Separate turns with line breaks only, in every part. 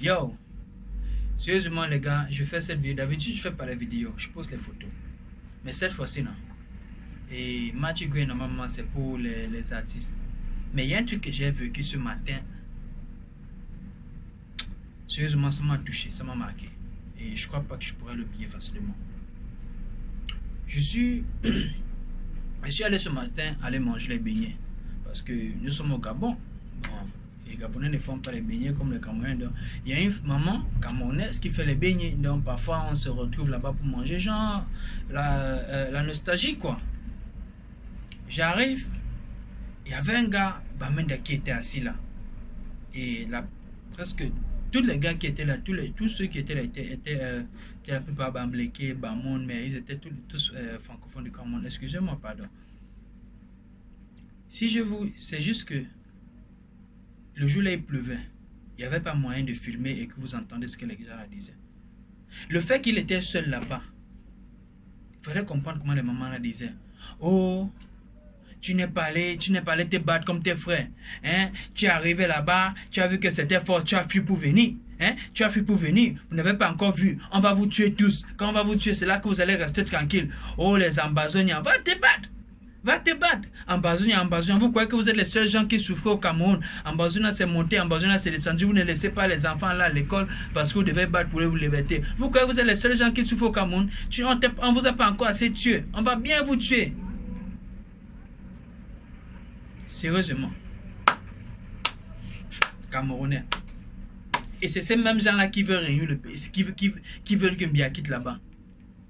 Yo, sérieusement les gars, je fais cette vidéo. D'habitude, je fais pas la vidéo, je pose les photos. Mais cette fois-ci, non. Et Mathieu Gouin, normalement, c'est pour les artistes. Mais il y a un truc que j'ai vécu ce matin. Sérieusement, ça m'a touché, ça m'a marqué. Et je crois pas que je pourrais l'oublier facilement. Je suis allé ce matin aller manger les beignets. Parce que nous sommes au Gabon. Bon, les Gabonais ne font pas les beignets comme les Camerounais. Donc, il y a une maman camerounaise qui fait les beignets. Donc parfois on se retrouve là-bas pour manger. Genre la nostalgie quoi. J'arrive. Il y avait un gars Bamenda qui était assis là. Et là, presque tous les gars qui étaient là, tous ceux qui étaient là étaient la plupart bambléqués, Bamoun, mais ils étaient tous francophones du Cameroun. Excusez-moi, pardon. C'est juste que le jour-là, il pleuvait. Il n'y avait pas moyen de filmer et que vous entendez ce que les gens disaient. Le fait qu'il était seul là-bas, il fallait comprendre comment les mamans la disaient. Oh, tu n'es pas allé te battre comme tes frères. Hein? Tu es arrivé là-bas, tu as vu que c'était fort, tu as fui pour venir. Hein? Tu as fui pour venir, vous n'avez pas encore vu. On va vous tuer tous. Quand on va vous tuer, c'est là que vous allez rester tranquille. Oh, les ambazoniens, va te battre. Va te battre. Ambazonia, vous croyez que vous êtes les seuls gens qui souffrent au Cameroun. Ambazonia c'est monté, Ambazonia c'est descendu. Vous ne laissez pas les enfants là à l'école parce que vous devez battre pour vous liberté. Vous croyez que vous êtes les seuls gens qui souffrent au Cameroun. On vous a pas encore assez tué. On va bien vous tuer. Sérieusement. Camerounais. Et c'est ces mêmes gens là qui veulent réunir le pays, qui veulent que Mbia quitte là-bas.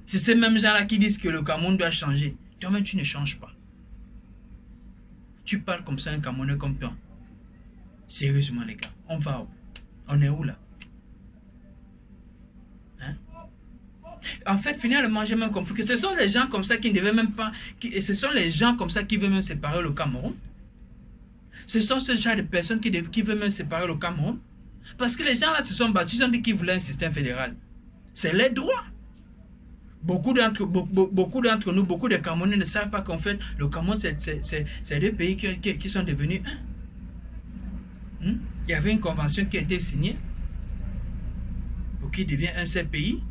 C'est ces mêmes gens là qui disent que le Cameroun doit changer. Toi-même tu ne changes pas. Tu parles comme ça un Camerounais comme toi. Sérieusement les gars, on va où? On est où là? Hein? En fait, finalement, j'ai même compris que ce sont les gens comme ça qui ne devaient même pas... ce sont les gens comme ça qui veulent même séparer le Cameroun. Ce sont ce genre de personnes qui veulent même séparer le Cameroun. Parce que les gens là se sont battus, ils ont dit qu'ils voulaient un système fédéral. C'est les droits. Beaucoup d'entre nous, beaucoup de Camerounais ne savent pas qu'en fait, le Cameroun, c'est deux pays qui sont devenus un. Il y avait une convention qui a été signée pour qu'il devienne un seul pays.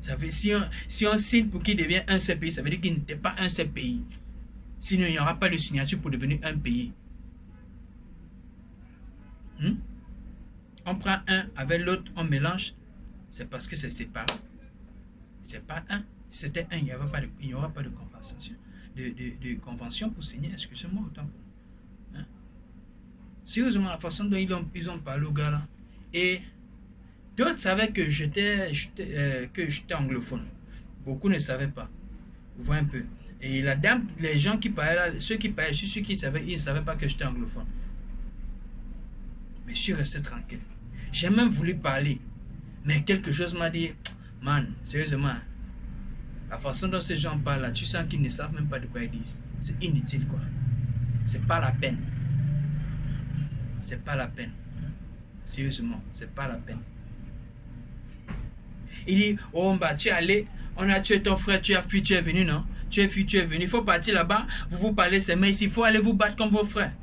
Ça veut, si on signe pour qu'il devienne un seul pays, ça veut dire qu'il n'était pas un seul pays. Sinon, il n'y aura pas de signature pour devenir un pays. On prend un avec l'autre, on mélange. C'est parce que c'est séparé. C'est pas un. Si c'était un, il n'y aura pas de conversation. De convention pour signer. Excusez-moi autant pour moi. Sérieusement, la façon dont ils ont parlé au gars là. Et d'autres savaient que j'étais anglophone. Beaucoup ne savaient pas. Vous voyez un peu. Et la dame, les gens qui parlaient là, ceux qui parlaient, ceux qui savaient, ils ne savaient pas que j'étais anglophone. Mais je suis resté tranquille. J'ai même voulu parler. Mais quelque chose m'a dit, man, sérieusement, la façon dont ces gens parlent là, tu sens qu'ils ne savent même pas de quoi ils disent. C'est inutile quoi. C'est pas la peine. C'est pas la peine. Sérieusement, c'est pas la peine. Il dit, oh bah tu es allé, on a tué ton frère, tu as fui, tu es venu, non? Tu es fui, tu es venu. Il faut partir là-bas, vous parlez, c'est mais ici, il faut aller vous battre comme vos frères.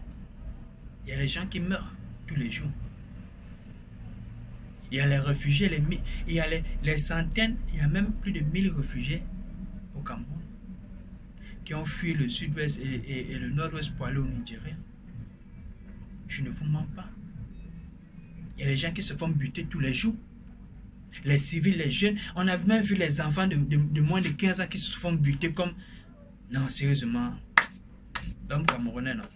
Il y a les gens qui meurent tous les jours. Il y a les réfugiés, il y a les centaines, il y a même plus de 1000 réfugiés au Cameroun qui ont fui le sud-ouest et le nord-ouest pour aller au Nigeria. Je ne vous mens pas. Il y a les gens qui se font buter tous les jours. Les civils, les jeunes. On a même vu les enfants de moins de 15 ans qui se font buter comme... Non, sérieusement. L'homme camerounais, non.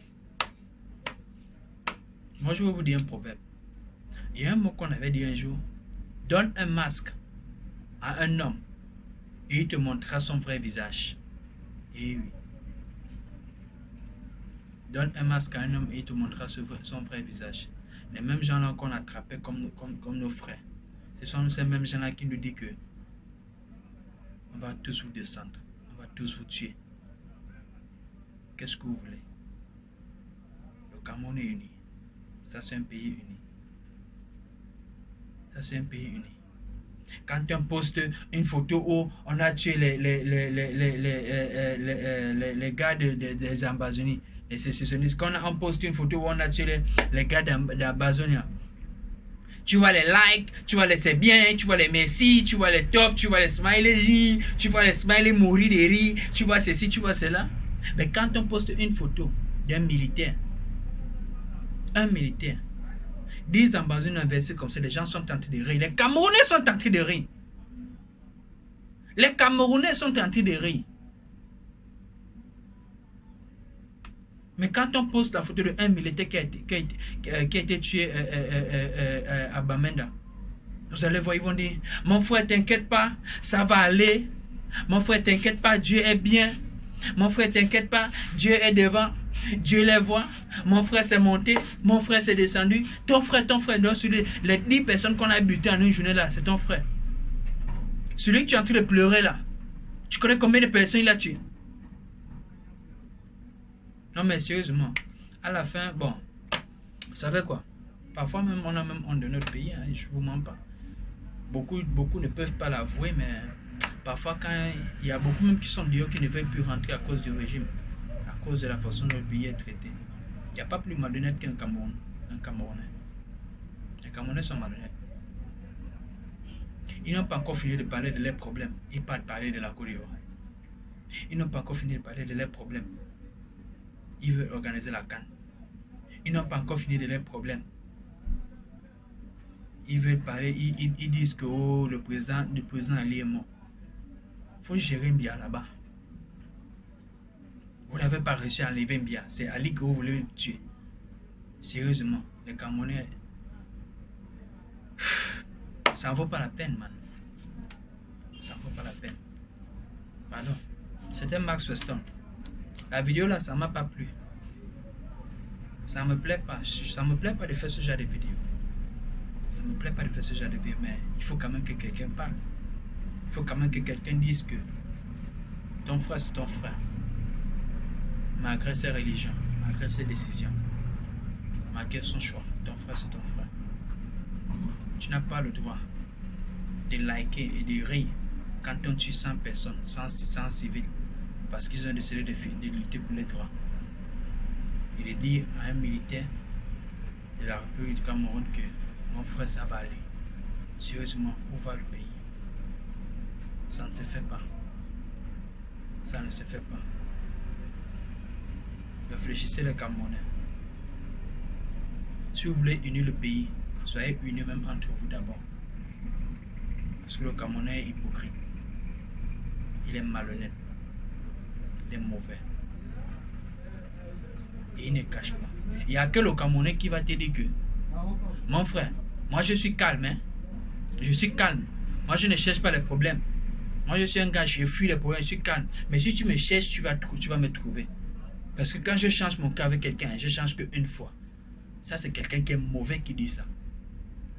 Moi, je vais vous dire un proverbe. Il y a un mot qu'on avait dit un jour. Donne un masque à un homme et il te montrera son vrai visage. Et oui. Donne un masque à un homme et il te montrera son vrai visage. Les mêmes gens-là qu'on attrapait comme nos frères. Ce sont ces mêmes gens-là qui nous disent que on va tous vous descendre. On va tous vous tuer. Qu'est-ce que vous voulez? Le Cameroun est uni. Ça, c'est un pays uni. Ça, c'est un pays uni. Quand on poste une photo où on a tué les gars des Ambazonie, les sécessionnistes, quand on poste une photo où on a tué les gars d'Ambazonia, Tu vois les likes, tu vois les c'est bien, tu vois les merci, tu vois les top, tu vois les smileys, tu vois les smileys mourir de rire, tu vois ceci, tu vois cela. Mais quand on poste une photo d'un militaire, un militaire, 10 ans dans une inversée comme ça, les gens sont en train de rire. Les Camerounais sont en train de rire. Les Camerounais sont en train de rire. Mais quand on poste la photo d'un militaire qui a été tué à Bamenda, vous allez voir, ils vont dire, mon frère, t'inquiète pas, ça va aller. Mon frère, t'inquiète pas, Dieu est bien. Mon frère, t'inquiète pas, Dieu est devant. Dieu les voit. Mon frère s'est monté, mon frère s'est descendu. Ton frère, donc, sur les 10 personnes qu'on a buté en une journée là, c'est ton frère. Celui que tu es en train de pleurer là, tu connais combien de personnes il a tué? Non mais sérieusement, à la fin, bon, vous savez quoi? Parfois même, on a même honte de notre pays, hein, je ne vous mens pas. Beaucoup ne peuvent pas l'avouer, mais parfois quand il y a beaucoup même qui sont dehors qui ne veulent plus rentrer à cause du régime, à cause de la façon dont le pays est traité. Il n'y a pas plus malhonnête qu'un Camerounais. Les Camerounais sont malhonnêtes. Ils n'ont pas encore fini de parler de leurs problèmes. Ils parlent de parler de la Côte d'Ivoire. Ils n'ont pas encore fini de parler de leurs problèmes. Ils veulent organiser la CAN. Ils n'ont pas encore fini de leurs problèmes. Ils veulent parler, ils disent que oh, le président Ali est mort. Il faut gérer Mbia là-bas. Vous n'avez pas réussi à enlever Mbia. C'est Ali que vous voulez tuer. Sérieusement, les Camerounais, ça ne vaut pas la peine, man. Ça ne vaut pas la peine. Pardon. C'était Max Weston. La vidéo là, ça ne m'a pas plu. Ça me plaît pas. Ça me plaît pas de faire ce genre de vidéo. Ça me plaît pas de faire ce genre de vidéo, mais il faut quand même que quelqu'un parle. Il faut quand même que quelqu'un dise que ton frère c'est ton frère. Malgré ses religions, malgré ses décisions, malgré son choix, ton frère c'est ton frère. Tu n'as pas le droit de liker et de rire quand on tue 100 personnes, 100 civils, parce qu'ils ont décidé de lutter pour les droits. Et de dire à un militaire de la République du Cameroun que mon frère, ça va aller. Sérieusement, où va le pays? Ça ne se fait pas. Ça ne se fait pas. Réfléchissez les Camerounais. Si vous voulez unir le pays, soyez unis même entre vous d'abord. Parce que le Camerounais est hypocrite. Il est malhonnête. Il est mauvais. Et il ne cache pas. Il n'y a que le Camerounais qui va te dire que mon frère, moi je suis calme. Hein? Je suis calme. Moi je ne cherche pas les problèmes. Moi je suis un gars, je fuis les problèmes, je suis calme. Mais si tu me cherches, tu vas me trouver. Parce que quand je change mon cas avec quelqu'un, je change qu'une fois. Ça c'est quelqu'un qui est mauvais qui dit ça.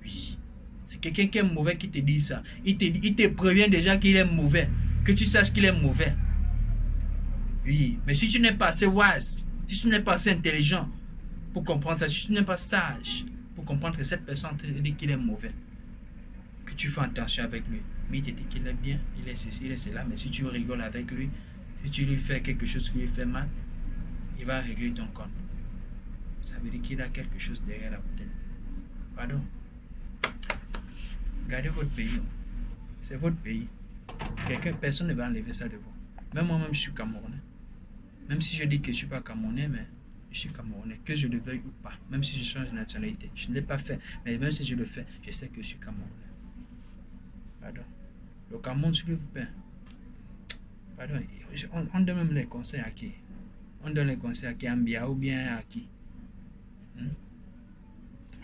Oui. C'est quelqu'un qui est mauvais qui te dit ça. Il te prévient déjà qu'il est mauvais. Que tu saches qu'il est mauvais. Oui. Mais si tu n'es pas assez wise, si tu n'es pas assez intelligent pour comprendre ça, si tu n'es pas sage pour comprendre que cette personne te dit qu'il est mauvais, que tu fais attention avec lui. Mais il te dit qu'il est bien, il est ceci, il est cela. Mais si tu rigoles avec lui, si tu lui fais quelque chose qui lui fait mal, il va régler ton compte. Ça veut dire qu'il a quelque chose derrière la bouteille. Pardon. Gardez votre pays. C'est votre pays. Personne ne va enlever ça de vous. Même moi-même, je suis Camerounais. Même si je dis que je ne suis pas Camerounais, mais je suis Camerounais. Que je le veuille ou pas. Même si je change de nationalité. Je ne l'ai pas fait. Mais même si je le fais, je sais que je suis Camerounais. Pardon. Le Cameroun, s'il vous plaît. Pardon. On donne même les conseils à qui? On donne les conseils à qui? À Mbia ou bien à qui?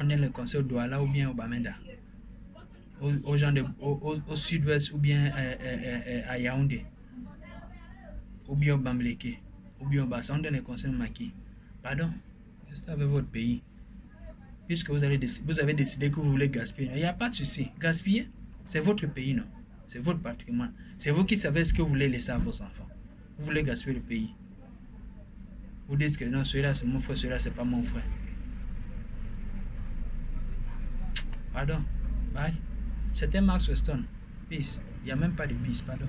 On donne les conseils au Douala ou bien au Bamenda? Aux gens au sud-ouest ou bien à Yaoundé? Ou bien au Bambileke? Ou bien au Bassa? On donne les conseils à qui? Pardon? Restez avec votre pays. Puisque vous avez décidé que vous voulez gaspiller. Il n'y a pas de souci. Gaspiller, c'est votre pays, non? C'est votre patrimoine. C'est vous qui savez ce que vous voulez laisser à vos enfants. Vous voulez gaspiller le pays. Vous dites que non, celui-là c'est mon frère, celui-là c'est pas mon frère. Pardon. Bye. C'était Max Weston. Peace. Il n'y a même pas de peace, pardon.